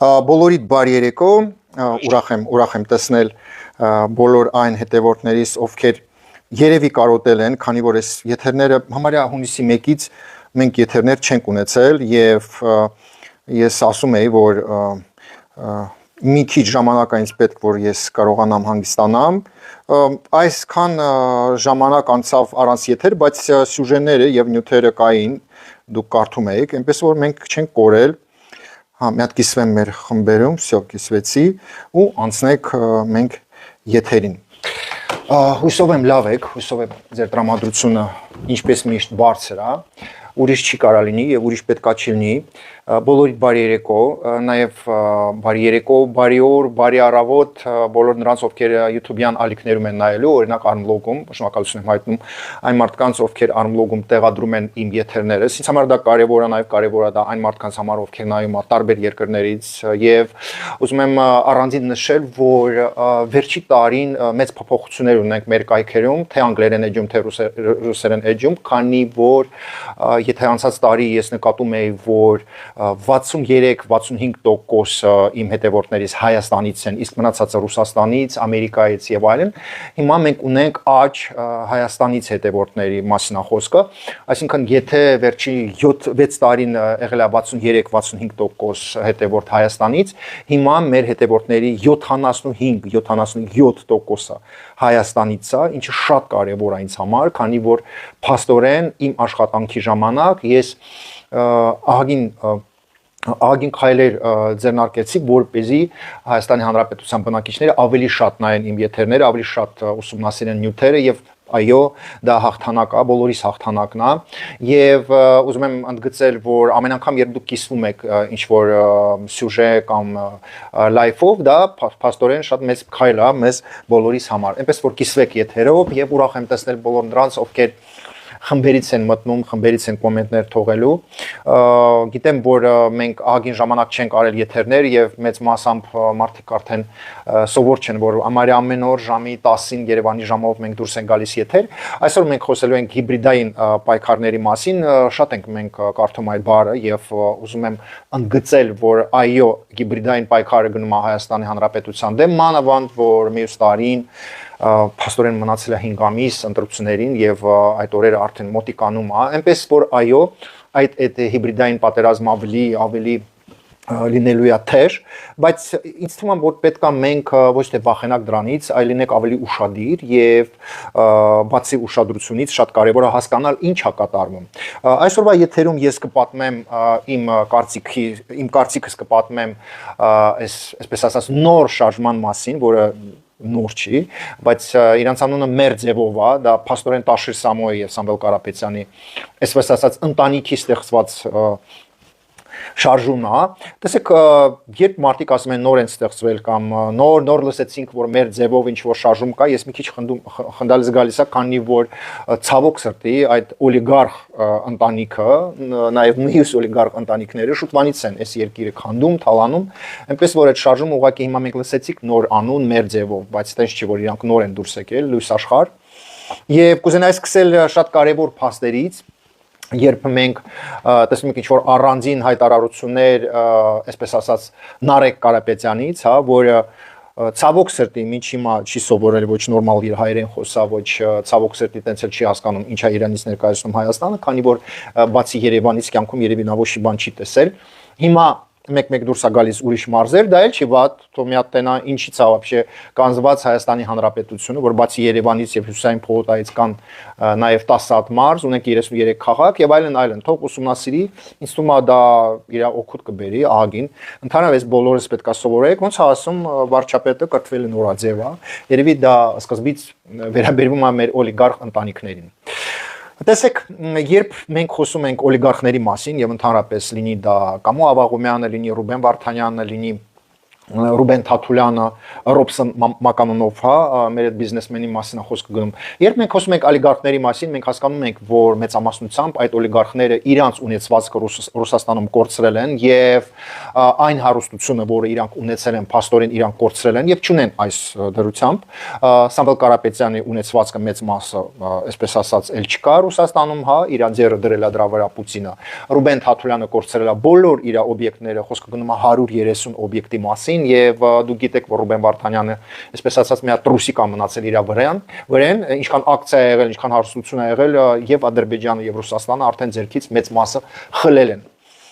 Բոլորիդ բարի երեկո, ուրախ եմ տեսնել բոլոր այն հետևորդներից, ովքեր երևի կարոտել են, քանի որ այս եթերները համարյա հունիսի 1-ից մենք եթերներ չենք ունեցել եւ ես ասում եի, որ մի քիչ ժամանակ այնց պետք որ ես կարողանամ հանգստանամ, այսքան ժամանակ անցավ առանց եթեր, բայց սյուժեները եւ նյութերը կային, դուք կարդում եք, այնպես որ մենք չենք կորել. Մի հատ կիսվեմ մեր խմբերում, всё, կիսվեցի ու անցնենք մենք եթերին։ Հուսով եմ լավ եք, հուսով եմ ձեր տրամադրությունը ինչպես միշտ բարձր է, ուրիշ չի կարա լինի եւ ուրիշ պետքա չի լինի։ Բոլորիդ բարի երեկո, նաեւ բարի երեկո, բարի օր, բարի առավոտ բոլոր նրանց, ովքեր YouTube-յան ալիքներում են նայելու, օրինակ Armlog-ում, շնորհակալություն եմ հայտնում այն մարդկանց, ովքեր Armlog-ում տեղադրում են իմ եթերները։ Ինձ համար դա կարեւոր է, նաեւ կարեւոր է դա այն մարդկանց համար, ովքեր նայում են տարբեր երկրներից եւ ուզում եմ առանձին նշել, որ վերջի տարին մեծ փոփոխություններ ունենք մեր կայքերում, թե անգլերեն էջում, թե ռուսերեն էջում, քանի որ եթե անցած տարի ես նկատում էի, որ 63-65% իմ հետևորդներից Հայաստանից են, իսկ մնացածը Ռուսաստանից, Ամերիկայից եւ այլն, հիմա մենք ունենք աճ Հայաստանից հետևորդների մասին խոսքը, այսինքն եթե վերջի 7-6 տարին եղել է 63-65% հետևորդ Հայաստանից, հիմա մեր հետևորդների 75-77%-ը Հայաստանից է, ինչը շատ կարեւոր է ինձ համար, քանի որ փաստորեն իմ աշխատանքի ժամանակ ես ահագին քայլեր ձեռնարկեցի, որպեսզի Հայաստանի Հանրապետության բնակիչները ավելի շատ նայեն իմ եթերները, ավելի շատ ուսումնասիրեն նյութերը եւ այո, դա հաղթանակ է, բոլորիս հաղթանակն է եւ ուզում եմ ընդգծել, որ ամեն անգամ երբ դուք կիսվում եք ինչ որ սյուժե կամ լայֆով, դա փաստորեն շատ մեծ քայլ է մեզ բոլորիս համար։ Այնպես որ կիսվեք եթերով եւ ուրախ եմ տեսնել բոլոր նրանց, ովքեր խմբերից են մտնում, խմբերից են կոմենտներ թողելու։ Գիտեմ, որ մենք ահագին ժամանակ չենք արել եթերներ եւ մեծ մասամբ մարդիկ արդեն սովոր չեն, որ ամառի ամեն օր ժամի 10-ին Երևանի ժամով մենք դուրս ենք գալիս եթեր։ Այսօր մենք խոսելու ենք հիբրիդային պայքարների մասին, շատ ենք մենք կարդում այդ բառը եւ ուզում եմ ընդգծել, որ այո, հիբրիդային պայքարը գնում է Հայաստանի Հանրապետության դեմ, մանավանդ որ մյուս տարին փաստորեն մնացել է 5 ամիս ընտրություններին եւ այդ օրերը արդեն մոտիկանում է, այնպես որ այո, այդ հիբրիդային պատերազմը ավելի լինելու է թեր, բայց ինձ թվում է որ պետք է մենք ոչ թե վախենանք դրանից, այլ լինենք ավելի ուշադիր եւ բացի ուշադրությունից շատ կարեւոր է հասկանալ ինչ է կատարվում։ Այսօրվա եթերում ես կպատմեմ իմ կարծիքս կպատմեմ այսպես ասած նոր շարժման մասին, որը նոր չի, բայց իրանց անունը մեր ձևով է, դա փաստորեն Տաշիր Սամոյի եւ Սամվել Կարապետյանի այսպես ասած ընտանիքի ստեղծված շարժումն է։ Տեսեք, երբ մարդիկ ասում են նոր են ստեղծվել կամ նոր լսեցինք, որ մեր ձևով ինչ որ շարժում կա, ես մի քիչ խնդալից գալիս է, քանի որ ցավոք սրտի այդ օլիգարխ ընտանիքը, նաև մյուս օլիգարխ ընտանիքները շուտվանից են այս երկիրը քանդում, թալանում, այնպես որ այդ շարժումը ուղղակի հիմա մենք լսեցիք նոր անուն մեր ձևով, բայց այդպես չի, որ իրանք նոր են դուրս եկել լույս աշխարհ։ Եվ կուզենայի սկսել շատ կարևոր փաստերից, երբ մենք տեսնում ենք ինչ-որ առանձին հայտարարություններ, այսպես ասած, Նարեկ Կարապետյանից, հա, որը ցավոք սրտի մինչ հիմա չի սովորել ոչ նորմալ իր հայերեն խոսա, ոչ ցավոք սրտի տենց էլ չի հասկանում ինչ է Իրանից ներկայացնում Հայաստանը, քանի որ բացի Երևանից կյանքում երևի նա ոչ մի բան չի տեսել։ Հիմա մեկ-մեկ դուրս է գալիս ուրիշ մարզեր, դա էլ չի վատ, թող մի հատ տենա ինչից է вообще կանզված Հայաստանի Հանրապետությունը, որ բացի Երևանից եւ Հյուսիսային փողոցից կան նաեւ 10 հատ մարզ, ունենք 33 քաղաք եւ այլն, թող ուսումնասիրի, ինձ թվում է դա իր օգուտ կբերի ահագին։ Ընդհանրապես բոլորս պետք է սովորենք, ոնց է ասում վարչապետը կրթվել է նորաձև է, երևի դա սկզբից վերաբերվում է մեր օլիգարխ ընտանիքներին։ Տեսեք, երբ մենք խոսում ենք օլիգարխների մասին եւ ընդհանրապես լինի դա Կամո Ավաղոմյանը, լինի Ռուբեն Վարդանյանը, լինի Ռուբեն Թաթուլյանը, Ռոբսոն Մականոնով, հա, մեր այդ բիզնեսմենի մասին է խոսքը գնում։ Երբ մենք խոսում ենք օլիգարխների մասին, մենք հասկանում ենք, որ մեծամասնությամբ այդ օլիգարխները իրանց ունեցվածքը Ռուսաստանում կորցրել են եւ այն հարստությունը, որը իրանք ունեցել են, փաստորեն իրանք կորցրել են եւ չունեն այս դրությամբ։ Սամվել Կարապետյանի ունեցվածքը մեծ մասը, այսպես ասած, ել չկա Ռուսաստանում, հա, իրան ձեռը դրել է դրա վրա Պուտինը։ Ռուբեն Թաթուլյանը կորցրել է բոլոր իր օբյեկտները, խոսքը գնում է 130 օբյեկտի մասին եւ դու գիտեք, որ Ռուբեն Վարդանյանը, այսպես ասած, մի հատ ռուսիկա մնացել իր վրան, ինչքան ակցիա ա եղել, ինչքան հարստություն ա եղել եւ Ադրբեջանը եւ Ռուսաստանը արդեն ձերքից մեծ մասը խլել են։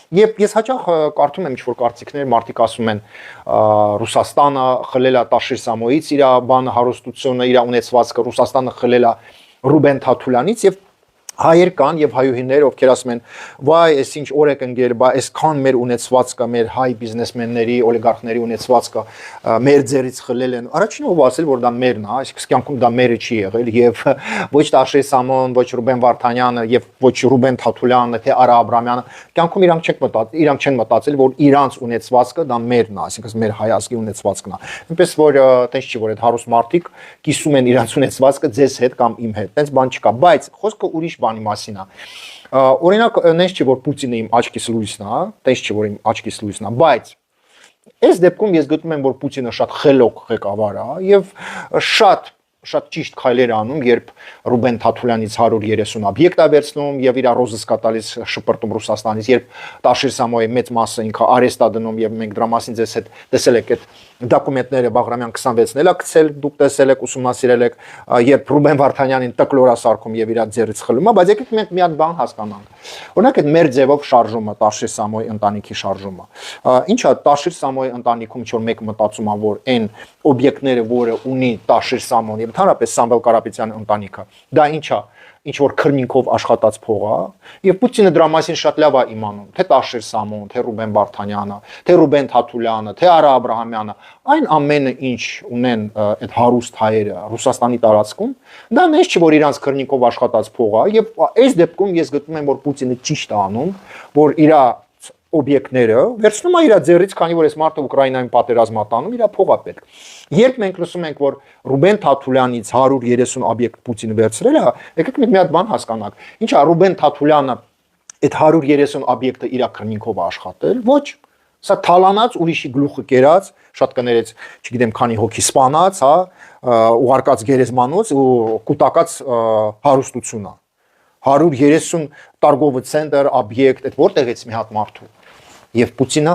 Եվ ես հաճախ կարդում եմ ինչ-որ կարծիքներ, մարդիկ ասում են Ռուսաստանը խլել է Տաշիր Սամոյից իր բանը հարստությունը, իր ունեցվածքը, Ռուսաստանը խլել է Ռուբեն Թաթուլյանից եւ հայեր կան եւ հայուհիներ, ովքեր ասում են, վայ, այս ինչ օր եք ընկել, բա այսքան մեր ունեցվածքը, մեր հայ բիզնեսմենների, օլիգարխների ունեցվածքը մեր ձեռից խլել են։ Առաջինը ով ասել, որ դա մերն է, այսինքն կյանքում դա մերը չի եղել եւ ոչ Տաշիր Սամոն, ոչ Ռուբեն Վարդանյանը եւ ոչ Ռուբեն Թաթուլյանը, թե Արա Աբրամյանը, կյանքում իրանք չեն մտածել, որ իրանց ունեցվածքը դա մերն է, այսինքն մեր հայ ազգի ունեցվածքն է։ Այնպես որ տենց չի, որ այդ հարուստ մարդիկ կիսում են իրանց ունեցվածքը ձեզ հետ կամ իմ հետ։ Տենց բան չկա, բայց խոսքը ուրիշ բանի մասին է։ Օրինակ, նենց չի, որ Պուտինը իմ աչքիս լույսն է, տենց չի, որ իմ աչքիս լույսն է, բայց այս դեպքում ես գտնում եմ, որ Պուտինը շատ խելոք ղեկավար է եւ շատ ճիշտ քայլեր անում, երբ Ռուբեն Թաթուլյանից 130 օբյեկտ է վերցնում եւ իր ռոզիսկա տալիս շպրտում Ռուսաստանից, երբ Տաշիր Սամոյի մեծ մասը ինքը արեստ է դնում եւ մենք դրա մասին ձեզ հետ տեսել եք այդ դոկումենտները Բաղրամյան 26-ն էլ է գցել, դուք տեսել եք, ուսումնասիրել եք, երբ Ռուբեն Վարդանյանին տկլորա սարքում եւ իր ձեռից խլում է, բայց եկեք մենք մի հատ բան հասկանանք։ Օրինակ այդ մեր ձևով շարժումը, Տաշիր Սամոյի ընտանիքի շարժումը։ Ինչա Տաշիր Սամոյի ընտանիքում ինչ որ մեկ մտածում է, որ այն օբյեկտները, որը ունի Տաշիր Սամոն եւ ընդհանրապես Սամվել Կարապետյանի ընտանիքը, դա ինչա, ինչ որ քրմինքով աշխատած փող է, եւ Պուտինը դրա մասին շատ լավ է իմանում, թե Տաշիր Սամոն, թե Ռուբեն Վարդանյանը, թե Ռուբեն Թաթուլյանը, թե Արա Աբրահամյանը, այն ամենը ինչ ունեն այդ հարուստ հայերը Ռուսաստանի տարածքում, դա նես չի, որ իրանց քրմինքով աշխատած փող է, եւ այս դեպքում ես գտնում եմ, որ Պուտինը ճիշտ է անում, որ իր օբյեկտները վերցնում է իր ձեռից, քանի որ այս մարդը Ուկրաինայում պատերազմ է տանում, իր փողը պետք։ Երբ մենք լսում ենք, որ Ռուբեն Թաթուլյանից 130 օբյեկտ Պուտինը վերցրել է, եկեք մենք մի հատ բան հասկանանք։ Ինչա Ռուբեն Թաթուլյանը այդ 130 օբյեկտը իր քրմինքով աշխատել, ոչ, սա թալանած ուրիշի գլուխը կերած, շատ կներեց, չգիտեմ, քանի հոգի սպանած, հա, ուղարկած գերեզմանոց ու կուտակած հարստություն է։ 130 торговый центр, օբյեկտ, այդ որտեղից մի հատ մարդու։ Եվ Պուտինը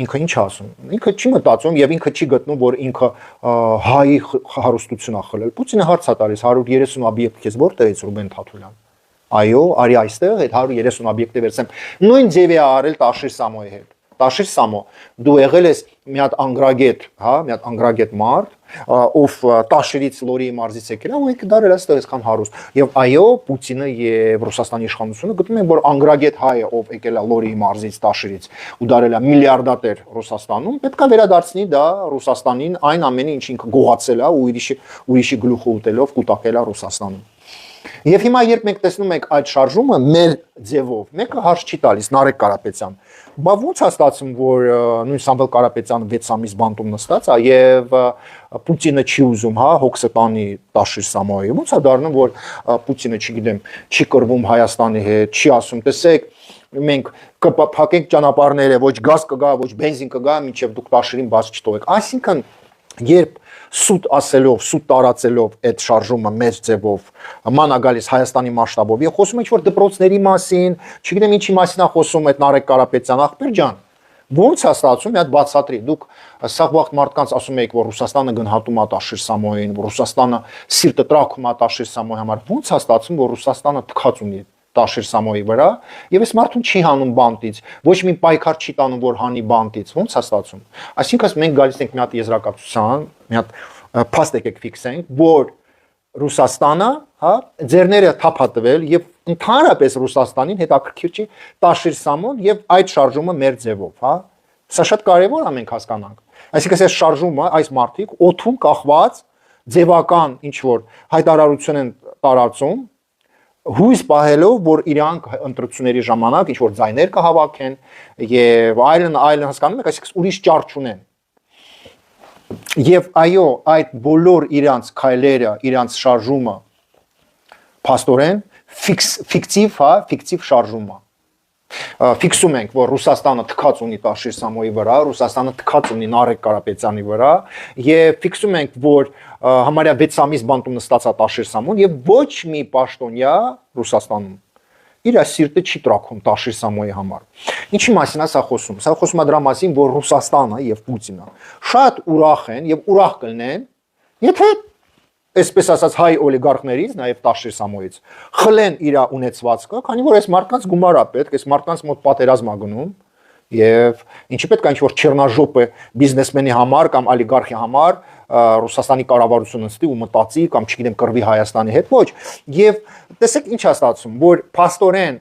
ինքը ինչ ասում։ Ինքը չի մտածում եւ ինքը չի գտնում, որ ինքը հայի հարստություն է խլել։ Պուտինը հարց է տալիս 130 օբյեկտ քեզ որտեղից Ռուբեն Թաթուլյան։ Այո, արի այստեղ այդ 130 օբյեկտը վերցեմ։ Նույն ձևի է արել Տաշիր Սամոյի հետ։ Տաշիր Սամո, դու եղել ես մի հատ անգրագետ, հա, մի հատ անգրագետ մարդ, ով Տաշիրից Լորիի մարզից եկել է, ու ինքը դարել այստեղ այսքան հարուստ։ Եվ այո, Պուտինը եւ Ռուսաստանի իշխանությունը գտնում են, որ անգրագետ հայը, ով եկել է Լորիի մարզից, Տաշիրից, ու դարել է միլիարդատեր Ռուսաստանում, պետքա վերադարձնի դա Ռուսաստանին այն ամենը, ինչ ինքը գողացել է ու ուրիշի գլուխը ուտելով կուտակել է Ռուսաստանում։ Եվ հիմա երբ մենք տեսնում ենք այդ շարժումը մեր ձևով, մեկը հարց չի տալիս Նարեկ Կարապետյան, բա ո՞նց է ստացվում, որ նույն Սամվել Կարապետյանը 6 ամիս բանտում նստած է եւ Պուտինը չի ուզում, հա, հոգսը տանի Տաշիր Սամոյի, ո՞նց է դառնում, որ Պուտինը, չգիտեմ, չի կռվում Հայաստանի հետ, չի ասում, տեսեք, մենք կփակենք ճանապարհները, ոչ գազ կգա, ոչ բենզին կգա, մինչեւ դուք Տաշիրին բաց չթողեք։ Այսինքն, երբ սուտ ասելով, սուտ տարածելով այդ շարժումը մեծ ձևով մանա գալիս Հայաստանի մասշտաբով եւ խոսում ինչ որ դպրոցների մասին, չգիտեմ ինչի մասին է խոսում այդ Նարեկ Կարապետյան ախպեր ջան, ո՞նց է ստացվում, մի հատ բացատրի, դուք սաղ վաղ մարդկանց ասում եք, որ Ռուսաստանը գնահատում է Տաշիր Սամոյին, որ Ռուսաստանը սիրտը տրաքում է Տաշիր Սամոյի համար, ո՞նց է ստացվում, որ Ռուսաստանը թքած ունի Տաշիր Սամոյի վրա եւ այս մարդուն չի հանում բանտից, ոչ մի պայքար չի տանում, որ հանի բանտից, ո՞նց է ստացվում։ Այսինքն մենք գալիս ենք մի հատ եզրակացության, մի հատ փաստ եկեք ֆիքսենք, որ Ռուսաստանը, հա, ձեռները թափատվել եւ ընդհանրապես Ռուսաստանին հետաքրքիր չի Տաշիր Սամոն եւ այդ շարժումը մեր ձևով, հա։ Սա շատ կարեւոր է մենք հասկանանք։ Այսինքն այս շարժումը, այս մարդիկ օթում կախված ձևական ինչ որ հայտարարություն են տարածում, հույս պահելով, որ իրանք ընտրությունների ժամանակ ինչ որ ձայներ կհավաքեն եւ այլն հասկանում եք, այսինքն ուրիշ ճար չունեն։ Եվ այո, այդ բոլոր իրանց քայլերը, իրանց շարժումը փաստորեն ֆիկտիվ, հա, ֆիկտիվ շարժում է։ Ֆիքսում ենք, որ Ռուսաստանը թքած ունի Տաշիր Սամոյի վրա, Ռուսաստանը թքած ունի Նարեկ Կարապետյանի վրա, եւ ֆիքսում ենք, որ համարյա 6 ամիս բանտում նստած է Տաշիր Սամոն եւ ոչ մի պաշտոնյա Ռուսաստանում իր սիրտը չի տրակում Տաշիր Սամոյի համար։ Ինչի մասին է սա խոսում։ Սա խոսում է դրա մասին, որ Ռուսաստանը եւ Պուտինը շատ ուրախ են եւ ուրախ կլինեն, եթե այսպես ասած հայ օլիգարխներից, նաև Տաշիր Սամոյից, խլեն իր ունեցվածքը, քանի որ այս մարդկանց գումար է պետք, այս մարդկանց մոտ պատերազմ է գնում, եւ ինչի պետք է ինչ-որ չեռնաժոպը բիզնեսմենի համար կամ օլիգարխի համար Ռուսաստանի կառավարությունը նստի ու մտածի կամ չգիտեմ կռվի Հայաստանի հետ, ոչ, եւ տեսեք ինչ է ստացվում, որ փաստորեն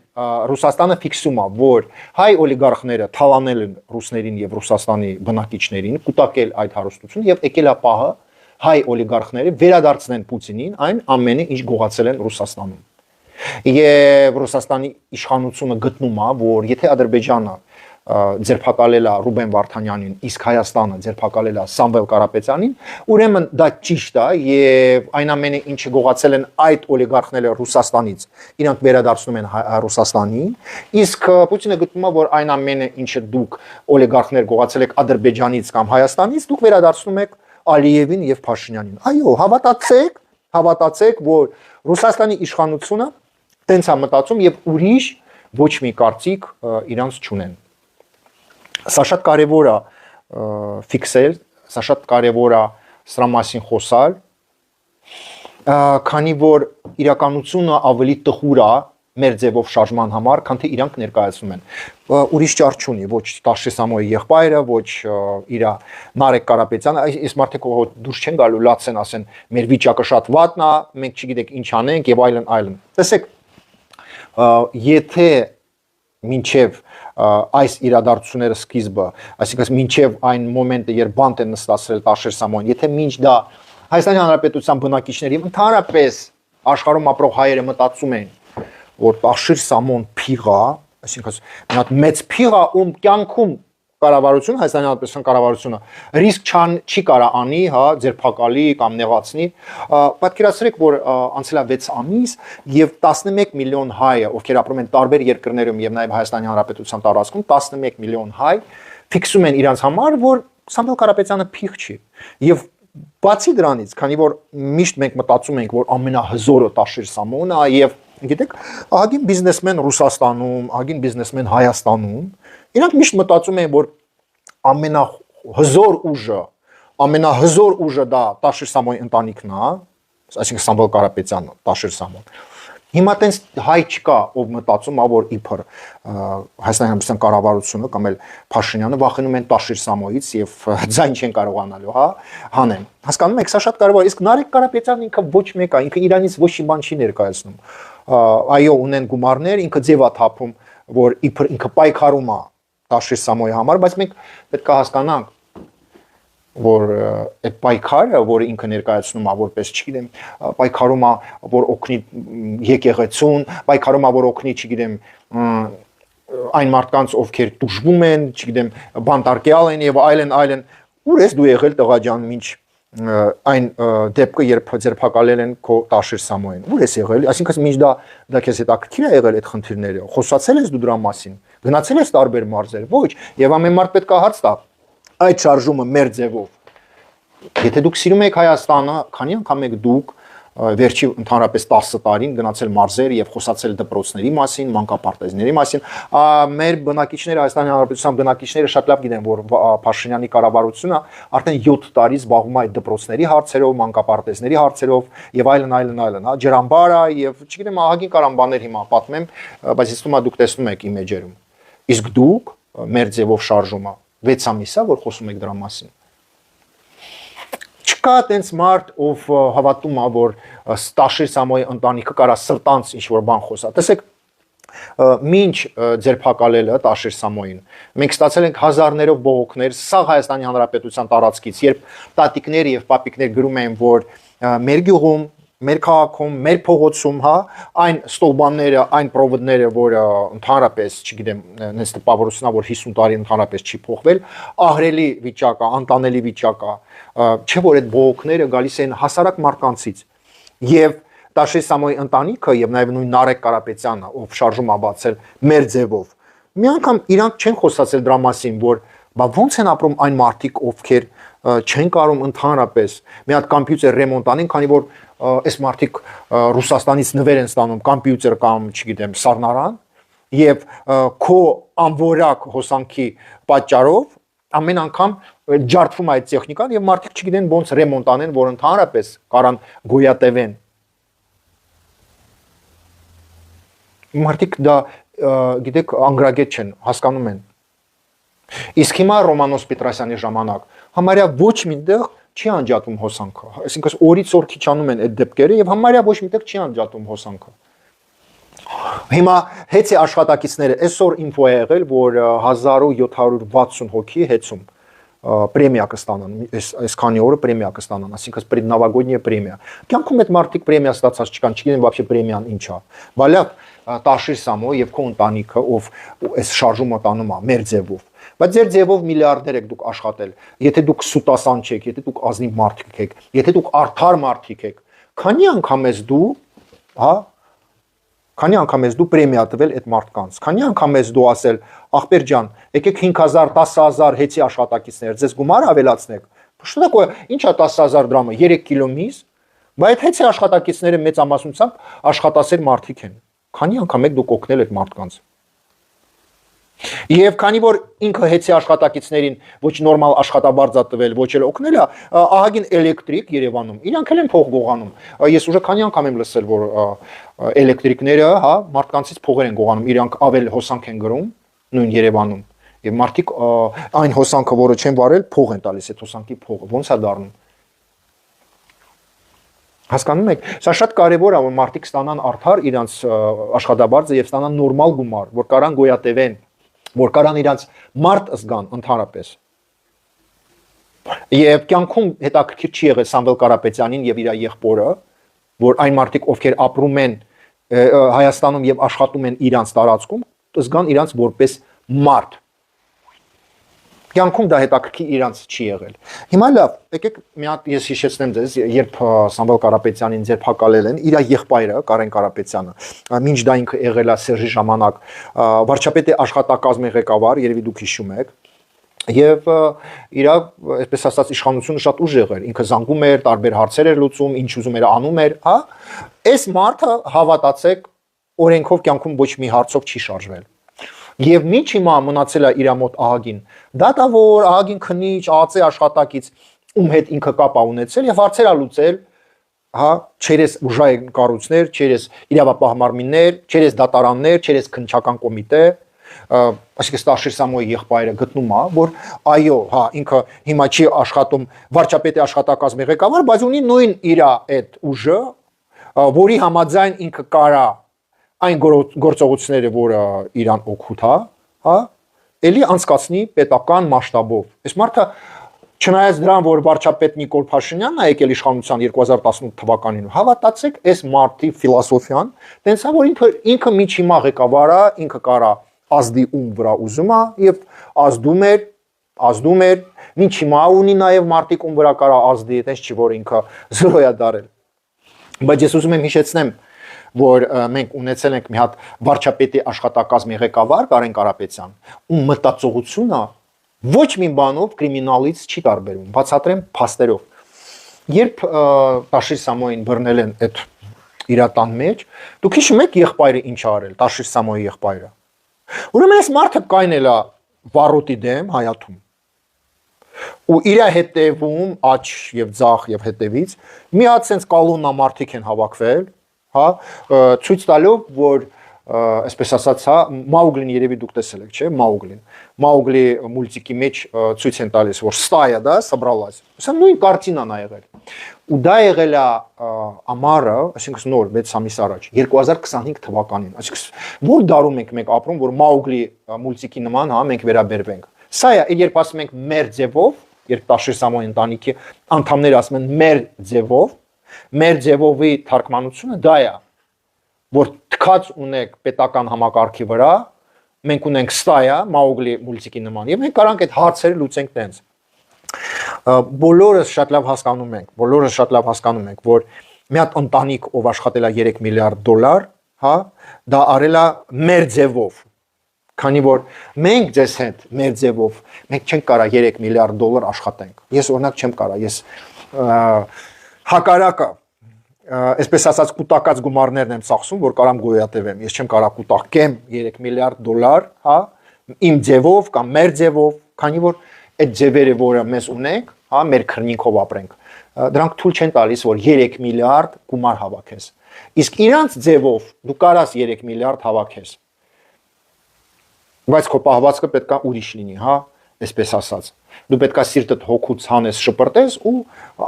Ռուսաստանը ֆիքսում է, որ հայ օլիգարխները թալանել են ռուսներին եւ Ռուսաստանի բնակիչներին, կուտակել այդ հարստությունը եւ եկել է պահը հայ օլիգարխները վերադարձնեն Պուտինին այն ամենը, ինչ գողացել են Ռուսաստանում։ Եվ Ռուսաստանի իշխանությունը գտնում է, որ եթե Ադրբեջանը ձերբակալել է Ռուբեն Վարդանյանին, իսկ Հայաստանը ձերբակալել է Սամվել Կարապետյանին, ուրեմն դա ճիշտ է եւ այն ամենը, ինչը գողացել են այդ օլիգարխները Ռուսաստանից, իրանք վերադարձնում են Ռուսաստանին, իսկ Պուտինը գտնում է, որ այն ամենը, ինչը դուք օլիգարխներ գողացել եք Ադրբեջանից կամ Հայաստանից, դուք վերադարձնում եք Ալիևին եւ Փաշինյանին։ Այո, հավատացեք, որ Ռուսաստանի իշխանությունը տենց է մտածում եւ ուրիշ ոչ մի կարծիք իրանց չունեն։ Սա շատ կարեւոր է ֆիքսել, սա շատ կարեւոր է սրա մասին խոսալ, քանի որ իրականությունը ավելի տխուր է մեր ձևով շարժման համար, քան թե իրանք ներկայացնում են։ Ուրիշ ճար չունի, ոչ Տաշիր Սամոյի եղբայրը, ոչ իր Նարեկ Կարապետյանը, այս մարդիկ դուրս չեն գալու լացեն, ասեն, մեր վիճակը շատ վատն է, մենք չգիտենք ինչ անենք եւ այլն։ Տեսեք, եթե մինչև այս իրադարձությունները սկիզբը, այսինքն մինչև այն մոմենտը, երբ բանտ են նստացրել Տաշիր Սամոյին, եթե մինչ դա Հայաստանի Հանրապետության բնակիչների ընդհանրապես աշխարհում ապրող հայերը մտածում են, որ Տաշիր Սամոն փիղ է, այսինքն մի հատ մեծ փիղ է, ում կյանքում կառավարությունը, Հայաստանի Հանրապետության կառավարությունը ռիսկ չի կարա անի, հա, ձերբակալի կամ նեղացնի։ Պատկերացրեք, որ անցել է 6 ամիս եւ 11 միլիոն հայը, ովքեր ապրում են տարբեր երկրներում եւ նաեւ Հայաստանի Հանրապետության տարածքում, 11 միլիոն հայ ֆիքսում են իրանց համար, որ Սամվել Կարապետյանը փիղ չի։ Եվ բացի դրանից, քանի որ միշտ մենք մտածում ենք, որ ամենահզորը Տաշիր Սամոնն է եւ գիտեք, ահագին բիզնեսմեն Ռուսաստանում, ահագին բիզնեսմեն Հայաստանում, իրանք միշտ մտածում են, որ ամենահզոր ուժը դա Տաշիր Սամոյի ընտանիքն է, այսինքն Սամվել Կարապետյանը, Տաշիր Սամոն։ Հիմա տենց հայ չկա, ով մտածում է, որ իբր Հայաստանի Հանրապետության կառավարությունը կամ էլ Փաշինյանը վախենում են Տաշիր Սամոյից եւ ձայն չեն կարողանալու, հա, հանեն։ Հասկանում եք, սա շատ կարևոր է, իսկ Նարեկ Կարապետյանը ինքը ոչ մեկ է, ինքը իրանից ոչ մի բան չի ներկայացնում։ Այո, ունեն գումարներ, ինքը ձև է թափում, որ իբր ինքը պայքարում է Տաշիր Սամոյի համար, բայց մենք պետք է հասկանանք, որ այդ պայքարը, որը ինքը ներկայացնում է որպես, չգիտեմ, պայքարում է, որ օգնի եկեղեցուն, պայքարում է, որ օգնի, չգիտեմ, այն մարդկանց, ովքեր տուժվում են, չգիտեմ, բանտարկյալ են եւ այլն, ուր ես դու եղել տղա ջան, ինչ այն դեպքը, երբ ձերբակալել են քո Տաշիր Սամոյին, ուր ես եղել, այսինքն մինչ դա քեզ հետաքրքիր է եղել այդ խնդիրները, խոսացել ես դու դրա մասին, գնացել ես տարբեր մարզեր, ոչ, եւ ամեն մարդ պետք է հարց տա այդ շարժումը մեր ձևով։ Եթե դուք սիրում եք Հայաստանը, քանի անգամ եք դուք վերջի ընդհանրապես 10 տարին գնացել մարզեր եւ խոսացել դպրոցների մասին, մանկապարտեզների մասին, մեր բնակիչները, Հայաստանի Հանրապետության բնակիչները շատ լավ գիտեն, որ Փաշինյանի կառավարությունը արդեն 7 տարի զբաղվում է այդ դպրոցների հարցերով, մանկապարտեզների հարցերով եւ այլն, հա, ջրամբարը եւ չգիտեմ, ահագին կարամբաներ հիմա պատմեմ, բայց ես թվում է դուք տեսնում եք իմեջերում։ Իսկ դուք մեր ձևով շարժումը 6 ամիս է, որ խոսում եք դրա մասին։ Չկա տենց մարդ, ով հավատում է, որ Տաշիր Սամոյի ընտանիքը կարա սրտանց ինչ-որ բան խոսա։ Տեսեք, մինչ ձերբակալելը Տաշիր Սամոյին, մենք ստացել ենք հազարներով բողոքներ սաղ Հայաստանի Հանրապետության տարածքից, երբ տատիկներ եւ պապիկներ գրում էին, որ մեր գյուղում մեր քաղաքում, մեր փողոցում, հա, այն ստոլբանները, այն պրովոդները, որը ընդհանրապես, չգիտեմ, նենց տպավորությունն է, որ 50 տարի ընդհանրապես չի փոխվել, ահրելի վիճակ է, անտանելի վիճակ է, չէ՞ որ այդ բողոքները գալիս են հասարակ մարդկանցից։ Եվ Տաշի Սամոյի ընտանիքը եւ նաեւ նույն Նարեկ Կարապետյանը, ով շարժում է բացել մեր ձևով, մի անգամ իրանք չեն խոսացել դրա մասին, որ բա ոնց են ապրում այն մարդիկ, ովքեր չեն կարող ընդհանրապես մի հատ կոմպյուտեր ռեմոնտ անեն, քանի որ այս մարդիկ Ռուսաստանից նվեր են ստանում կոմպյուտեր կամ, չգիտեմ, սառնարան, եւ քո անվորակ հոսանքի պատճառով ամեն անգամ ջարդվում է այդ տեխնիկան եւ մարդիկ չգիտեն ոնց ռեմոնտ անեն, որ ընդհանրապես կարան գոյատևեն։ Մարդիկ դա գիտեք անգրագետ չեն, հասկանում են։ Իսկ հիմա Ռոմանոս Պետրոսյանի ժամանակ համարյա ոչ միտեղ չի անջատում հոսանքը, այսինքն օրից օր քիչանում են այդ դեպքերը եւ համարյա ոչ միտեղ չի անջատում հոսանքը։ Հիմա հեծի աշխատակիցները այսօր ինֆո է եղել, որ 1760 հոգի հեծում պրեմիա կստանան, այսքանի օրը պրեմիա կստանան, այսինքն предновогодняя պրեմիա։ Կյանքում այդ մարդիկ պրեմիա ստացած չկան, չգիտեն вообще պրեմիան ինչ է։ Բալավ Տաշիր Սամո եւ քո ընտանիքը, ով այս շարժումը տանում է մեր ձևով։ Բայց ձեր ձևով միլիարդներ եք դուք աշխատել։ Եթե դուք սուտասան չեք, եթե դուք ազնիվ մարդիկ եք, եթե դուք արդար մարդիկ եք, քանի անգամ ես դու, հա, քանի անգամ ես դու պրեմիա տվել այդ մարդկանց, քանի անգամ ես դու ասել, ախպեր ջան, եկեք 5000, 10000 հեծի աշխատակիցներ, ձեզ գումար ավելացնեք։ Что такое, ինչա 10000 դրամը, 3 կիլո միս, բայց հեծի աշխատակիցները մեծամասնությամբ աշխատասեր մարդիկ են։ Քանի անգամ եք դուք օգնել այդ մարդկանց։ Եվ քանի որ ինքը հեծի աշխատակիցներին ոչ նորմալ աշխատաբարձ տվել, ոչ էլ օգնել է, ահագին էլեկտրիկ Երևանում, իրանք էլ են փող գողանում։ Ես ուժը քանի անգամ եմ լսել, որ էլեկտրիկները, հա, մարդկանցից փողեր են գողանում, իրանք ավել հոսանք են գրում նույն Երևանում։ Եվ մարդիկ այն հոսանքը, որը չեն վարել, փող են տալիս այդ հոսանքի փողը։ Ոնց է դառնում։ Հասկանում եք, սա շատ կարևոր է, որ մարդիկ ստանան արդար իրանց աշխատաբարձը եւ ստանան նորմալ գումար, որ կարան գոյատևեն, որ կարան իրանց մարդ զգան ընդհանրապես։ Եվ կյանքում հետաքրքիր չի եղել Սամվել Կարապետյանին եւ իր եղբորը, որ այն մարդիկ, ովքեր ապրում են Հայաստանում եւ աշխատում են իրանց տարածքում, զգան իրանց որպես մարդ։ Կյանքում դա հետաքրքիր իրանց չի եղել։ Հիմա լավ, եկեք մի հատ ես հիշեցնեմ ձեզ, երբ Սամվել Կարապետյանին ձերբակալել են, իր եղբայրը Կարեն Կարապետյանը, մինչ դա ինքը եղել է Սերժի ժամանակ, վարչապետի աշխատակազմի ղեկավար, երևի դուք հիշում եք, եւ իր, այսպես ասած, իշխանությունը շատ ուժեղ էր, ինքը զանգում էր, տարբեր հարցեր էր լուծում, ինչ ուզում էր անում էր, հա։ Այս մարդը հավատացեք, օրենքով կյանքում ոչ մի հարցով չի շարժվել։ Եվ ինչ հիմա մնացել է իր մոտ ահագին, դատավոր, ահագին քնիչ, ԱԱՑ աշխատակից, ում հետ ինքը կապ է ունեցել եւ հարցեր է լուծել, հա, չերես ուժային կառույցներ, չերես իրավապահ մարմիններ, չերես դատարաններ, չերես քննչական կոմիտե, այսինքն Տաշիր Սամոյի եղբայրը գտնում է, որ այո, հա, ինքը հիմա չի աշխատում վարչապետի աշխատակազմի ղեկավար, բայց ունի նույն իր այդ ուժը, որի համաձայն ինքը կարա այն գործողությունները, որը իրան օգուտ է, հա, էլի անցկացնի պետական մասշտաբով։ Այս մարդը չնայած դրան, որ վարչապետ Նիկոլ Փաշինյանն է եկել իշխանության 2018 թվականին, հավատացեք, այս մարդի ֆիլոսոֆիան, տենց է, որ ինքը միջ հիմա ղեկավար է, ինքը կարա ազդի ում վրա ուզում է եւ ազդում էր, միջ հիմա ունի նաեւ մարդիկ ում վրա կարա ազդի, տենց չի, որ ինքը զրո է դարել։ Բայց ես ուզում եմ հիշեցնեմ, որ մենք ունեցել ենք մի հատ վարչապետի աշխատակազմի ղեկավար Կարեն Կարապետյան, ում մտածողությունը ոչ մի բանով կրիմինալից չի տարբերվում, բացատրեմ փաստերով։ Երբ Տաշիր Սամոյին բռնել են այդ իր տան մեջ, դուք հիշում եք եղբայրը ինչ արել, Տաշիր Սամոյի եղբայրը։ Ուրեմն այս մարդը կայնել է վառոտի դեմ Հայաթում։ Ու իր հետևում աչ եւ ձախ եւ հետևից մի հատ sense կալոննա մարդիկ են հավաքվել, հա, ցույց տալով, որ այսպես ասած, հա, Մաուգլին երևի դուք տեսել եք, չէ՞, Մաուգլի մուլտիկի մեջ ցույց են տալիս, որ ստայա, да, собралась։ Սա նույն կարտինան է եղել։ Ու դա եղել է ամառը, այսինքն նոր 6 ամիս առաջ, 2025 թվականին։ Այսինքն որ դարում ենք մենք ապրում, որ Մաուգլի մուլտիկի նման, հա, մենք վերաբերվենք։ Սա է, երբ ասում ենք մեր ձևով, երբ Տաշիր Սամոյի ընտանիքի անդամները ասում են մեր ձևով, Մեր ձևովի թարգմանությունը դա է, որ թքած ունեք պետական համակարգի վրա, մենք ունենք ստայա, Մաուգլի մուլտիկի նման, եւ մենք կարանք այդ հարցերը լուծենք տենց։ Բոլորս շատ լավ հասկանում ենք, որ մի հատ ընտանիք, ով աշխատել է 3 միլիարդ դոլար, հա, դա արել է մեր ձևով, քանի որ մենք ձեզ հետ մեր ձևով մենք չենք կարա 3 միլիարդ դոլար աշխատենք։ Ես օրինակ չեմ կարա, ես հակառակը, այսպես ասած կուտակած գումարներն եմ ծախսում, որ կարամ գոյատևեմ։ Ես չեմ կարա կուտակեմ 3 միլիարդ դոլար, հա, իմ ձևով կամ մեր ձևով, քանի որ այդ ձևերը, որը մեզ ունենք, հա, մեր քրնինքով ապրենք, դրանք թույլ չեն տալիս, որ 3 միլիարդ գումար հավաքես։ Իսկ իրանց ձևով դու կարաս 3 միլիարդ հավաքես։ Բայց քո պահվածքը պետքա ուրիշ լինի, հա, այսպես ասած։ Դու պետքա սիրտդ հոգուց հանես, շպրտես ու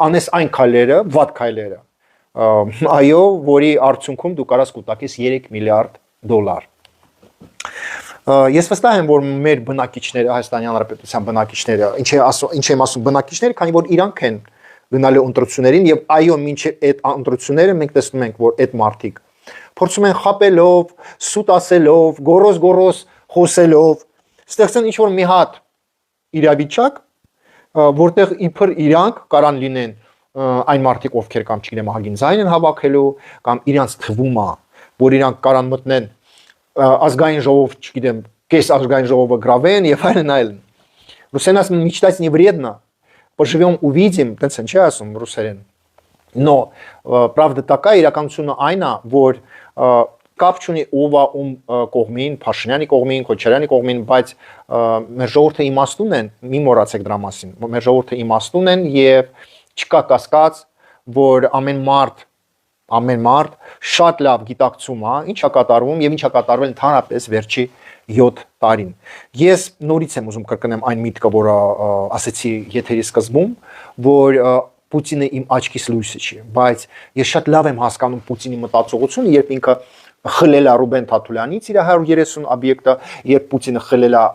անես այն քայլերը, վատ քայլերը։ Այո, որի արդյունքում դու կարաս կուտակես 3 միլիարդ դոլար։ Ես վստահ եմ, որ մեր բնակիչները, Հայաստանի Հանրապետության բնակիչները, ինչ եմ ասում բնակիչները, քանի որ իրանք են գնալու ընտրություններին եւ այո, մինչեւ այդ ընտրությունները մենք տեսնում ենք, որ այդ մարդիկ փորձում են խապելով, սուտ ասելով, գորոզ խոսելով, ստեղծեն ինչ որ մի հատ իրավիճակ, որտեղ իբր իրանք կարան լինեն այն մարդիկ, ովքեր կամ չգիտեմ, ահագին ձայն են հավաքելու, կամ իրանց թվում է, որ իրանք կարան մտնեն ազգային ժողով, չգիտեմ, կես ազգային ժողովը գրավեն եւ այլն։ Ռուսեն ասում мечтать не вредно. Поживем, увидим, տենց են չի ասում ռուսերեն։ Но правда такая, իրականությունը այն է, որ կապ չունի ով է ում կողմին, Փաշինյանի կողմին, Քոչարյանի կողմին, բայց մեր ժողովուրդը իմաստուն են, մի մոռացեք դրա մասին։ Մեր ժողովուրդը իմաստուն են եւ չկա կասկած, որ ամեն մարդ շատ լավ գիտակցում է, ինչ է կատարվում եւ ինչ է կատարվել ընդհանրապես վերջի 7 տարին։ Ես նորից եմ ուզում կրկնեմ այն միտքը, որը ասեցի եթերի սկզբում, որ Պուտինը իմ աչքիս լույսը չի, բայց ես շատ լավ եմ հասկանում Պուտինի մտածողությունը, երբ ինքը խլել է Ռուբեն Թաթուլյանից իր 130 օբյեկտը, երբ Պուտինը խլել է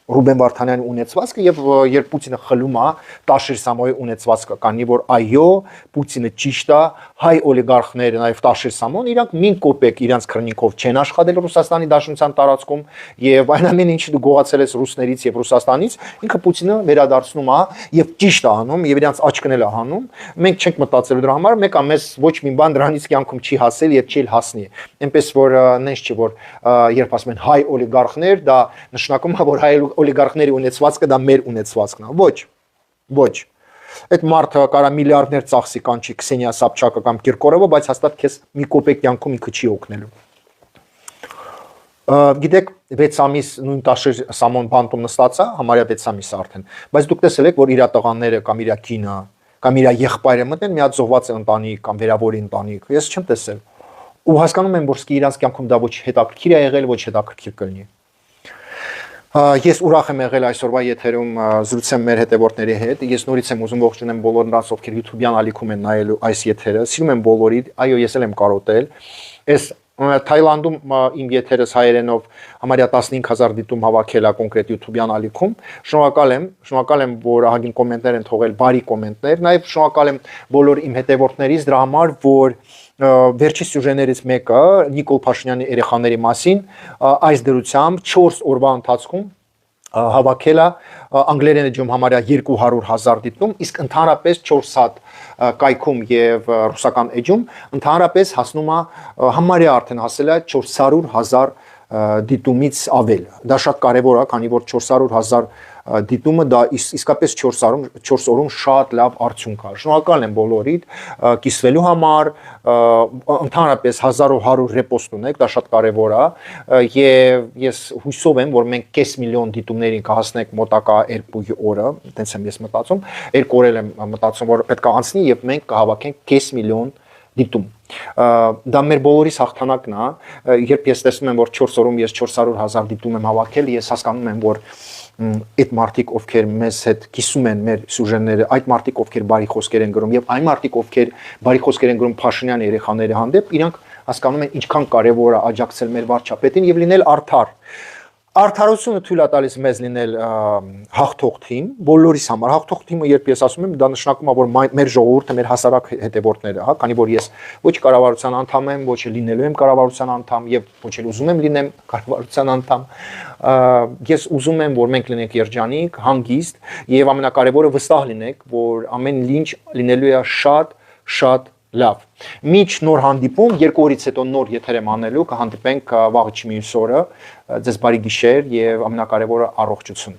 Ռուբեն Վարդանյանի ունեցվածքը եւ երբ Պուտինը խլում է Տաշիր Սամոյի ունեցվածքը, քանի որ այո, Պուտինը ճիշտ է, հայ օլիգարխները, նաեւ Տաշիր Սամոն, իրանք մին կոպեկ իրանք քրնիկով չեն աշխատել Ռուսաստանի Դաշնության տարածքում եւ այն ամենը ինչ դու գողացել ես ռուսներից եւ Ռուսաստանից, ինքը Պուտինը վերադարձնում է եւ ճիշտ է անում եւ իրանք աչքն էլ է հանում։ Մենք չենք մտածելու դրա համար, մեկը մեզ ոչ մի բան դրանից կյանքում չի հասել եւ չի հասնի։ Այնպես որ նենց չի որ երբ ասում են հայ օլիգարխներ, դա նշանակում է որ հայ օլիգարխների ունեցվածքը դա մեր ունեցվածքն է։ Ոչ։ Այդ մարդը կարա միլիարդներ ծախսի կանչի Քսենիա Սաբչակը կամ Կիրկորովը, բայց հաստատ քեզ մի կոպեկ կյանքում ինքը չի օգնելու։ Գիտեք 6 ամիս նույն Տաշիր Սամոն բանտում նստած է, համարյա 6 ամիս արդեն, բայց դուք տեսել եք որ իր տղաները կամ իր կինը կամ իր եղբայրը մտնեն մի հատ զոհված ընտանիք կամ վերավորի ընտանիք։ Ես չեմ տեսել։ Ու հասկանում եմ որ սկի իրանց կյանքում դա ոչ հետաքրքիր է եղել, ոչ հետաքրքիր կլինի։ Ես ուրախ եմ եղել այսօրվա եթերում զրուցեմ մեր հետևորդների հետ։ Ես նորից եմ ուզում ողջունեմ բոլոր նրանց, ովքեր YouTube-յան ալիքում են նայելու այս եթերը։ Սիրում եմ բոլորիդ։ Այո, ես էլ եմ կարոտել։ Այս Թայլանդում իմ եթերս հայերենով համարյա 15000 դիտում հավաքել է կոնկրետ YouTube-յան ալիքում։ Շնորհակալ եմ, որ ահագին կոմենտներ են թողել, բարի կոմենտներ։ Նաև շնորհակալ եմ բոլոր իմ հետևորդներից դրա համար, որ վերջի սյուժեներից մեկը Նիկոլ Փաշինյանի երեխաների մասին այս դրությամբ 4 օրվա ընթացքում հավաքել է անգլերեն էջում համարյա 200,000 դիտում, իսկ ընդհանրապես 4 հատ կայքում եւ ռուսական էջում ընդհանրապես հասնում է համարյա արդեն հասել է 400,000 դիտումից ավել։ Դա շատ կարևոր է, քանի որ 400,000 դիտումը դա իսկապես 4 օրում շատ լավ արդյունք է։ Շնորհակալ եմ բոլորիդ կիսվելու համար, ընդհանրապես 1100 ռեպոստ ունեք, դա շատ կարևոր է եւ ես հույսով եմ, որ մենք կես միլիոն դիտումներին կհասնենք մոտակա 2 օրը, այտենց եմ ես մտածում, 2 օրել եմ մտածում, որ պետք է անցնի եւ մենք կհավաքենք կես միլիոն դիտում։ Դա մեր բոլորիս հաղթանակն է, երբ ես տեսնում եմ, որ 4 օրում ես 400,000 դիտում եմ հավաքել, ես հասկանում եմ, որ այդ մարդիկ, ովքեր մեզ հետ կիսում են մեր սյուժեները, այդ մարդիկ, ովքեր բարի խոսքեր են գրում եւ այն մարդիկ, ովքեր բարի խոսքեր են գրում Փաշինյանի երեխաների հանդեպ, իրանք հասկանում են ինչքան կարեւոր է աջակցել մեր վարչապետին եւ լինել արդար։ Արդարությունը թույլ է տալիս մեզ լինել հաղթող թիմ, բոլորիս համար։ Հաղթող թիմը, երբ ես ասում եմ, դա նշանակում է, որ մեր ժողովուրդը, մեր հասարակ հետևորդները, հա, քանի որ ես ոչ կառավարության անդամ եմ, ոչ էլ լինելու եմ կառավարության անդամ եւ ոչ էլ ուզում եմ լինեմ կառավարության անդամ, ես ուզում եմ, որ մենք լինենք երջանիկ, հանգիստ եւ ամենակարևորը վստահ լինենք, որ ամեն ինչ լինելու է շատ լավ։ Միջ նոր հանդիպում, 2 օրից հետո նոր եթեր եմ անելու, կհանդիպենք վաղը չմյուս օրը, ձեզ բարի գիշեր եւ ամենակարևորը առողջություն։